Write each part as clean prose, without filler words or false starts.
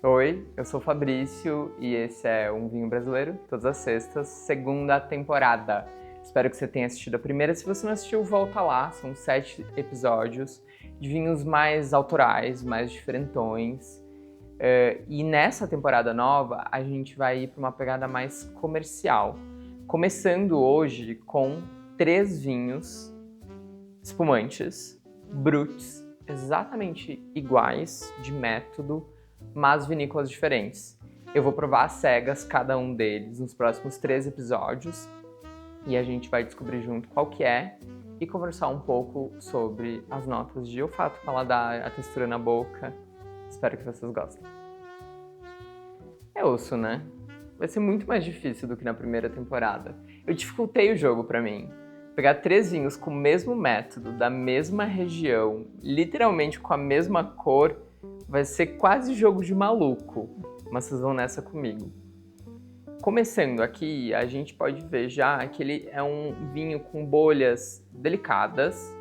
Oi, eu sou o Fabrício e esse é Um Vinho Brasileiro, todas as sextas, segunda temporada. Espero que você tenha assistido a primeira. Se você não assistiu, volta lá. São 7 episódios de vinhos mais autorais, mais diferentões. E nessa temporada nova, a gente vai ir para uma pegada mais comercial. Começando hoje com 3 vinhos espumantes, bruts, exatamente iguais de método, mas vinícolas diferentes. Eu vou provar às cegas cada um deles nos próximos 3 episódios e a gente vai descobrir junto qual que é e conversar um pouco sobre as notas de olfato, paladar, a textura na boca. Espero que vocês gostem. É osso, né? Vai ser muito mais difícil do que na primeira temporada. Eu dificultei o jogo pra mim. Pegar 3 vinhos com o mesmo método, da mesma região, literalmente com a mesma cor, vai ser quase jogo de maluco, mas vocês vão nessa comigo. Começando aqui, a gente pode ver já que ele é um vinho com bolhas delicadas,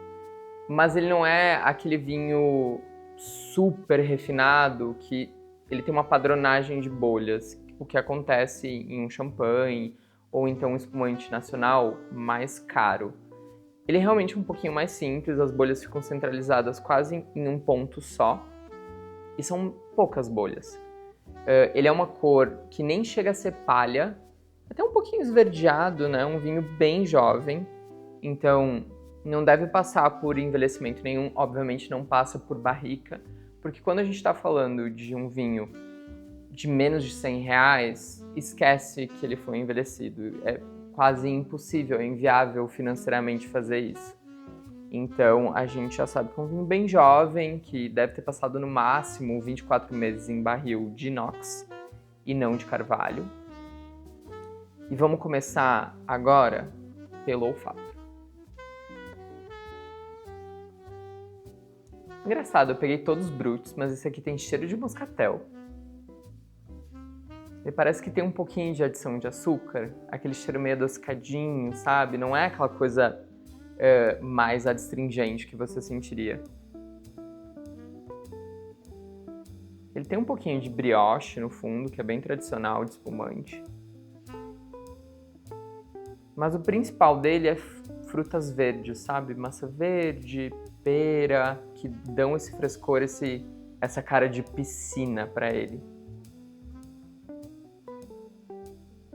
mas ele não é aquele vinho super refinado que ele tem uma padronagem de bolhas, o que acontece em um champanhe ou então um espumante nacional mais caro. Ele é realmente um pouquinho mais simples, as bolhas ficam centralizadas quase em um ponto só, e são poucas bolhas. Ele é uma cor que nem chega a ser palha, até um pouquinho esverdeado, né? Um vinho bem jovem, então não deve passar por envelhecimento nenhum, obviamente não passa por barrica, porque quando a gente está falando de um vinho de menos de R$100, esquece que ele foi envelhecido. É quase impossível, é inviável financeiramente fazer isso. Então, a gente já sabe que é um vinho bem jovem, que deve ter passado no máximo 24 meses em barril de inox e não de carvalho. E vamos começar agora pelo olfato. Engraçado, eu peguei todos os brutos, mas esse aqui tem cheiro de moscatel. Ele parece que tem um pouquinho de adição de açúcar, aquele cheiro meio adocicadinho, sabe? Não é aquela coisa mais adstringente que você sentiria. Ele tem um pouquinho de brioche no fundo, que é bem tradicional de espumante. Mas o principal dele é frutas verdes, sabe? Maçã verde, pera, que dão esse frescor, essa cara de piscina para ele.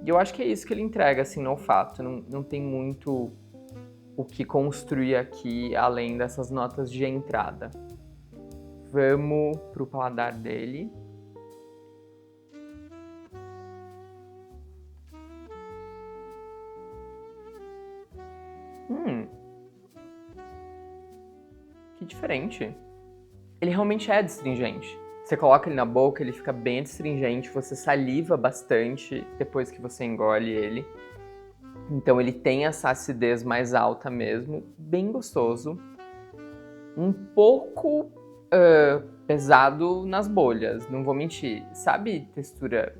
E eu acho que é isso que ele entrega, assim, no olfato. Não tem muito o que construir aqui, além dessas notas de entrada. Vamos pro paladar dele. Que diferente. Ele realmente é adstringente. Você coloca ele na boca, ele fica bem adstringente, você saliva bastante depois que você engole ele. Então ele tem essa acidez mais alta mesmo, bem gostoso. Um pouco pesado nas bolhas, não vou mentir. Sabe textura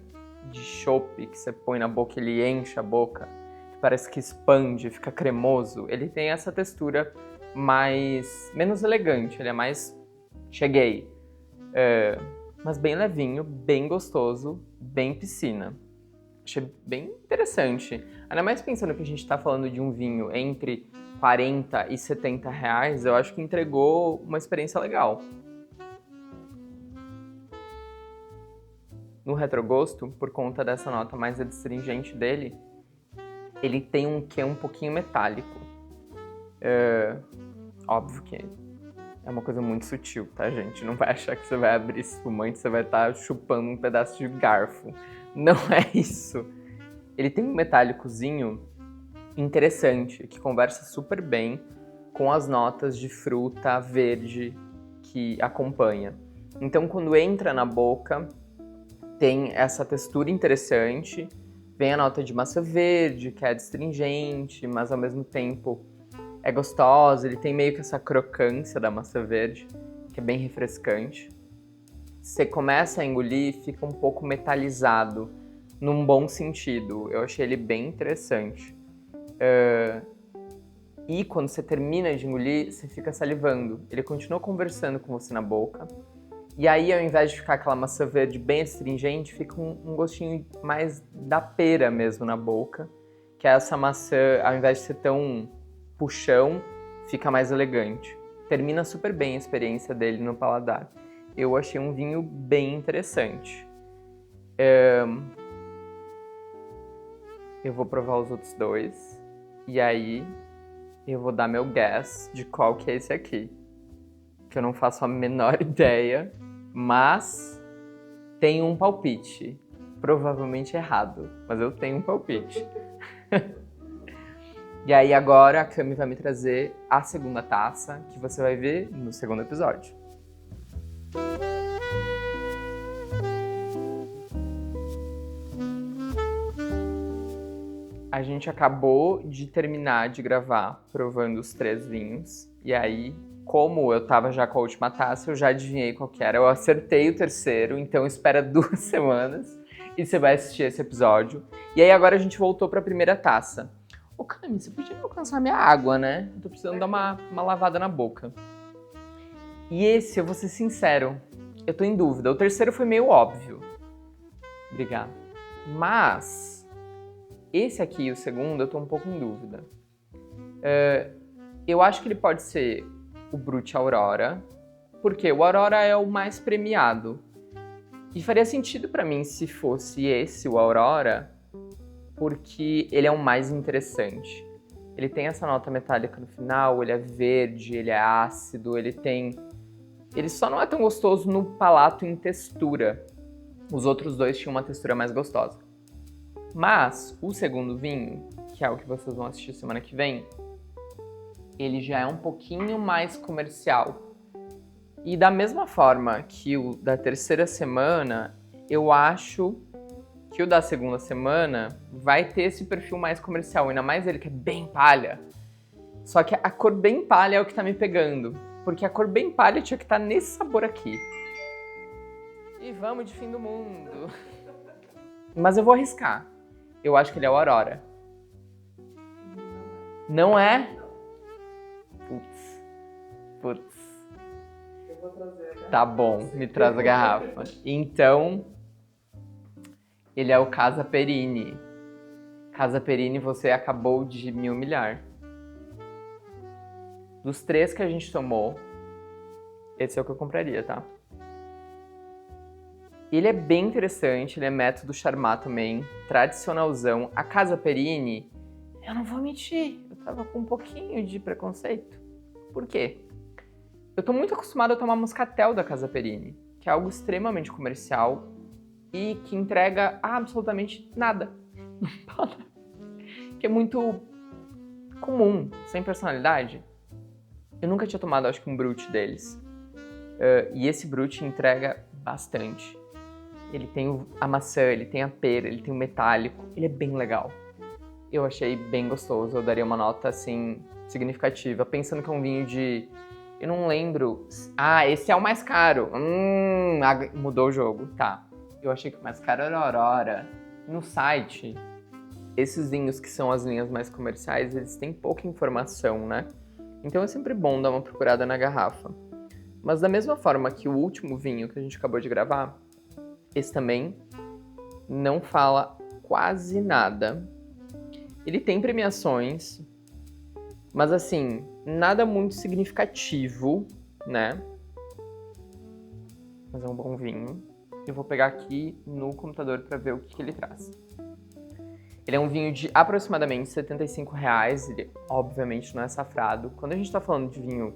de chopp que você põe na boca e ele enche a boca? Que parece que expande, fica cremoso. Ele tem essa textura menos elegante, ele é mais cheguei. Mas bem levinho, bem gostoso, bem piscina. Achei bem interessante. Ainda mais pensando que a gente está falando de um vinho entre 40 e 70 reais, eu acho que entregou uma experiência legal. No retrogosto, por conta dessa nota mais adstringente dele, ele tem um quê um pouquinho metálico. Óbvio que é uma coisa muito sutil, tá, gente? Não vai achar que você vai abrir espumante, você vai estar chupando um pedaço de garfo. Não é isso. Ele tem um metálicozinho interessante, que conversa super bem com as notas de fruta verde que acompanha. Então, quando entra na boca, tem essa textura interessante, vem a nota de maçã verde, que é adstringente, mas ao mesmo tempo é gostosa, ele tem meio que essa crocância da maçã verde, que é bem refrescante. Você começa a engolir, fica um pouco metalizado, num bom sentido. Eu achei ele bem interessante. E quando você termina de engolir, você fica salivando. Ele continua conversando com você na boca, E aí, ao invés de ficar aquela maçã verde bem astringente, fica um gostinho mais da pera mesmo na boca. Que essa maçã, ao invés de ser tão puxão, fica mais elegante. Termina super bem a experiência dele no paladar. Eu achei um vinho bem interessante. Eu vou provar os outros dois. E aí, eu vou dar meu guess de qual que é esse aqui. Que eu não faço a menor ideia, mas tenho um palpite. Provavelmente errado, mas eu tenho um palpite. E aí agora a Cami vai me trazer a segunda taça, que você vai ver no segundo episódio. A gente acabou de terminar de gravar provando os 3 vinhos. E aí, como eu tava já com a última taça, eu já adivinhei qual que era. Eu acertei o terceiro, então espera 2 semanas e você vai assistir esse episódio. E aí agora a gente voltou pra primeira taça. Ô Cami, você podia me alcançar minha água, né? Eu tô precisando dar uma lavada na boca. E esse, eu vou ser sincero, eu tô em dúvida. O terceiro foi meio óbvio. Obrigado. Mas esse aqui, o segundo, eu tô um pouco em dúvida. Eu acho que ele pode ser o Brut Aurora, porque o Aurora é o mais premiado. E faria sentido pra mim se fosse esse, o Aurora, porque ele é o mais interessante. Ele tem essa nota metálica no final, ele é verde, ele é ácido, ele só não é tão gostoso no palato em textura. Os outros dois tinham uma textura mais gostosa. Mas o segundo vinho, que é o que vocês vão assistir semana que vem, ele já é um pouquinho mais comercial. E da mesma forma que o da terceira semana, eu acho que o da segunda semana vai ter esse perfil mais comercial, ainda mais ele que é bem palha. Só que a cor bem palha é o que tá me pegando, porque a cor bem palha tinha que estar nesse sabor aqui. E vamos de fim do mundo. Mas eu vou arriscar. Eu acho que ele é o Aurora. Não é? Putz. Eu vou trazer a garrafa. Tá bom, me traz a garrafa. Então, ele é o Casa Perini. Casa Perini, você acabou de me humilhar. Dos 3 que a gente tomou, esse é o que eu compraria, tá? Ele é bem interessante, ele é método Charmat também, tradicionalzão. A Casa Perini, eu não vou mentir, eu tava com um pouquinho de preconceito. Por quê? Eu tô muito acostumado a tomar moscatel da Casa Perini, que é algo extremamente comercial e que entrega absolutamente nada. Que é muito comum, sem personalidade. Eu nunca tinha tomado, acho que um Brut deles. E esse Brut entrega bastante. Ele tem a maçã, ele tem a pera, ele tem o metálico. Ele é bem legal. Eu achei bem gostoso, eu daria uma nota, assim, significativa. Pensando que é um vinho de... Eu não lembro... Ah, esse é o mais caro. Mudou o jogo, tá. Eu achei que o mais caro era a Aurora. No site, esses vinhos que são as linhas mais comerciais, eles têm pouca informação, né? Então é sempre bom dar uma procurada na garrafa. Mas da mesma forma que o último vinho que a gente acabou de gravar, esse também não fala quase nada. Ele tem premiações, mas assim, nada muito significativo, né? Mas é um bom vinho. Eu vou pegar aqui no computador para ver o que ele traz. Ele é um vinho de aproximadamente R$75, ele obviamente não é safrado. Quando a gente está falando de vinho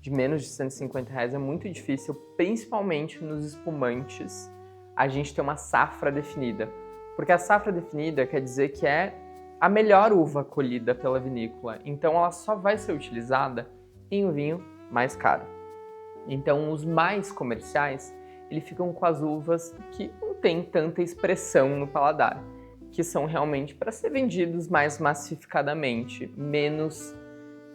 de menos de R$150 é muito difícil, principalmente nos espumantes, a gente ter uma safra definida. Porque a safra definida quer dizer que é a melhor uva colhida pela vinícola. Então ela só vai ser utilizada em um vinho mais caro. Então os mais comerciais, eles ficam com as uvas que não tem tanta expressão no paladar, que são realmente para ser vendidos mais massificadamente, menos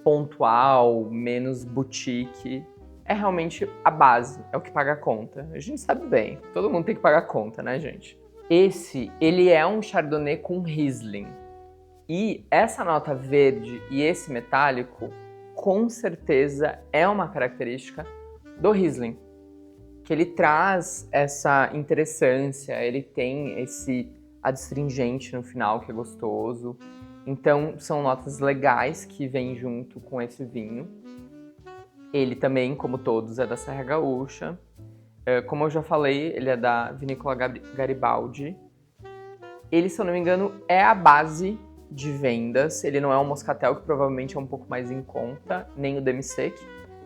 pontual, menos boutique. É realmente a base, é o que paga a conta. A gente sabe bem, todo mundo tem que pagar a conta, né, gente? Esse, ele é um Chardonnay com Riesling. E essa nota verde e esse metálico, com certeza, é uma característica do Riesling. que ele traz essa interessância, ele tem esse adstringente no final que é gostoso. Então são notas legais que vêm junto com esse vinho. Ele também, como todos, é da Serra Gaúcha. Como eu já falei, ele é da Vinícola Garibaldi. Ele, se eu não me engano, é a base de vendas. Ele não é um moscatel, que provavelmente é um pouco mais em conta, nem o demi-sec.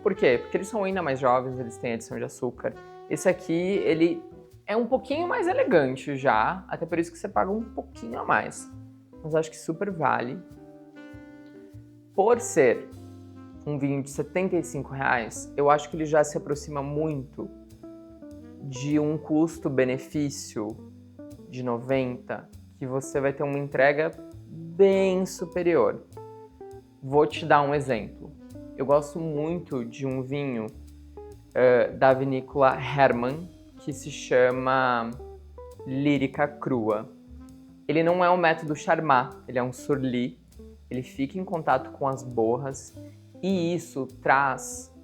Por quê? Porque eles são ainda mais jovens, eles têm adição de açúcar. Esse aqui, ele é um pouquinho mais elegante já, até por isso que você paga um pouquinho a mais. Mas acho que super vale. Por ser um vinho de R$75, eu acho que ele já se aproxima muito de um custo-benefício de 90, que você vai ter uma entrega bem superior. Vou te dar um exemplo. Eu gosto muito de um vinho da vinícola Hermann, que se chama Lírica Crua. Ele não é um método Charmat, ele é um surli. Ele fica em contato com as borras e isso traz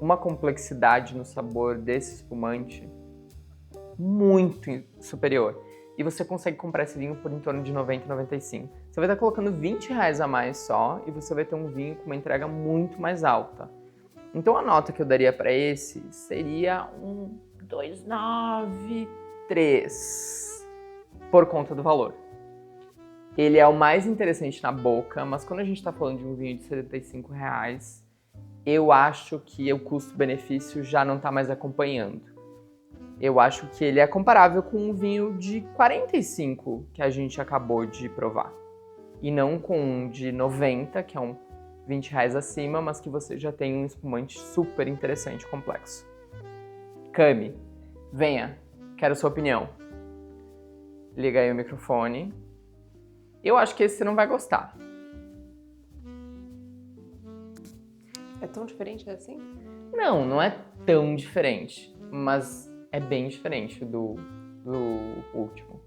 uma complexidade no sabor desse espumante muito superior. E você consegue comprar esse vinho por em torno de 90, 95. Você vai estar colocando R$20 a mais só e você vai ter um vinho com uma entrega muito mais alta. Então a nota que eu daria para esse seria um 2,93 por conta do valor. Ele é o mais interessante na boca, mas quando a gente está falando de um vinho de R$75, eu acho que o custo-benefício já não está mais acompanhando. Eu acho que ele é comparável com um vinho de 45 que a gente acabou de provar. E não com um de 90, que é um R$20 acima, mas que você já tem um espumante super interessante e complexo. Cami, venha, quero sua opinião. Liga aí o microfone. Eu acho que esse você não vai gostar. É tão diferente assim? Não, não é tão diferente, mas é bem diferente do último.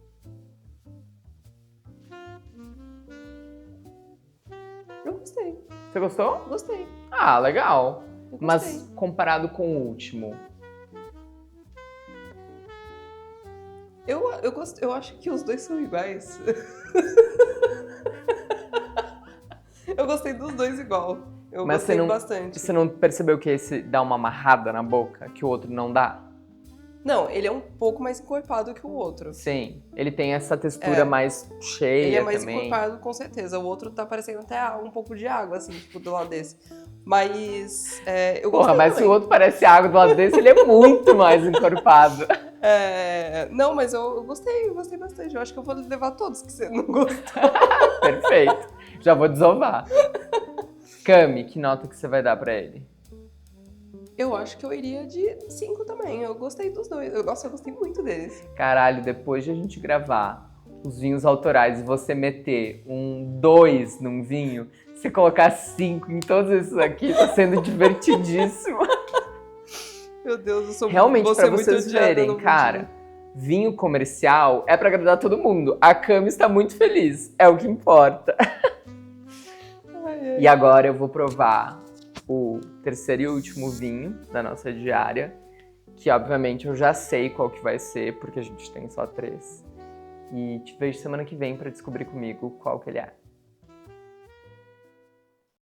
Eu gostei. Você gostou? Gostei. Ah, legal. Eu gostei. Mas comparado com o último. Eu acho que os dois são iguais. Eu gostei dos dois igual. Eu Mas gostei bastante. Você não percebeu que esse dá uma amarrada na boca, que o outro não dá? Não, ele é um pouco mais encorpado que o outro. Sim, ele tem essa textura mais cheia Ele é mais também. encorpado, com certeza. O outro tá parecendo até um pouco de água, assim, tipo, do lado desse. Mas eu gostei. Porra, mas também. se o outro parece água do lado desse, ele é muito mais encorpado. Não, mas eu gostei bastante. Eu acho que eu vou levar todos que você não gostou. Perfeito. Já vou desovar. Cami, que nota que você vai dar pra ele? Eu acho que eu iria de 5 também. Eu gostei dos dois. Eu gostei muito deles. Caralho, depois de a gente gravar os vinhos autorais e você meter um 2 num vinho, você colocar 5 em todos esses aqui, tá sendo divertidíssimo. Meu Deus, eu sou Realmente, vou pra ser muito vocês odiada verem, no vídeo. cara, vinho comercial é pra agradar todo mundo. A Cami está muito feliz, é o que importa. Ai. E agora eu vou provar o terceiro e último vinho da nossa diária, que obviamente eu já sei qual que vai ser, porque a gente tem só 3. E te vejo semana que vem pra descobrir comigo qual que ele é.